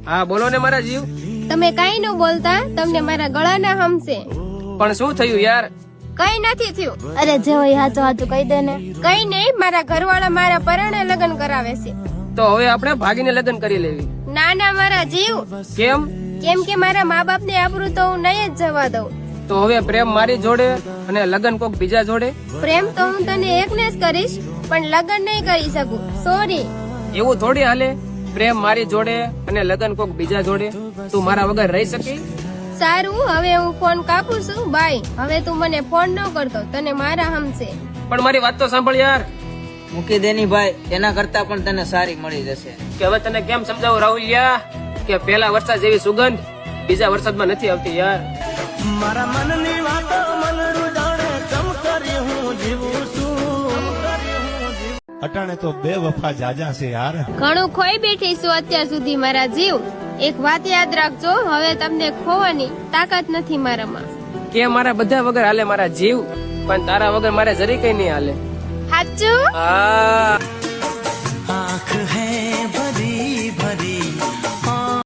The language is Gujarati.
હા બોલો ને મારા જીવ. તમે કઈ ન બોલતા, તમને મારા ગળાના હમશે. પણ શું થયું યાર? કઈ નથી થયું. અરે જે હોય હાચું હાચું કહી દે ને. કઈ નહીં, મારા ઘરવાળા મારા પરાણે લગ્ન કરાવે છે. તો હવે આપણે ભાગીને લગ્ન કરી લેવી. ના ના મારા જીવ, કેમ? કેમ કે મારા મા બાપ ને આબરૂ તો હું નહીં જ જવા દઉં. તો હવે પ્રેમ મારી જોડે અને લગ્ન કોક બીજા જોડે? પ્રેમ તો હું તને એકને જ કરીશ, પણ લગ્ન નહીં કરી શકું. સોરી. એવું થોડી હાલે. પ્રેમ મારી જોડે અને લગ્ન કોક બીજા જોડે. તું મારા વગર રહી શકી? સારું, હવે હું ફોન કાપું છું. બાય. હવે તું મને ફોન ન કરતો, તને મારા હમશે. પણ મારી વાત તો સાંભળ યાર. મૂકી દેની ભાઈ, એના કરતા પણ તને સારી મળી જશે. કે હવે તને કેમ સમજાવું રાહુલિયા કે પહેલા વરસાદ જેવી સુગંધ બીજા વરસાદમાં નથી આવતી યાર. મારા મનની વાતો મનરું જાણે ચમકરી હું જીવું છું. અટાણે તો બે વફા જાજા છે યાર. ઘણું ખોઈ બેઠી છું અત્યાર સુધી મારા જીવ. એક વાત યાદ રાખજો, હવે તમને ખોવાની તાકાત નથી મારામાં. કે મારા બધા વગર હાલે મારા જીવ, પણ તારા વગર મારે જરી કઈ નહીં હાલે. સાચું? હા.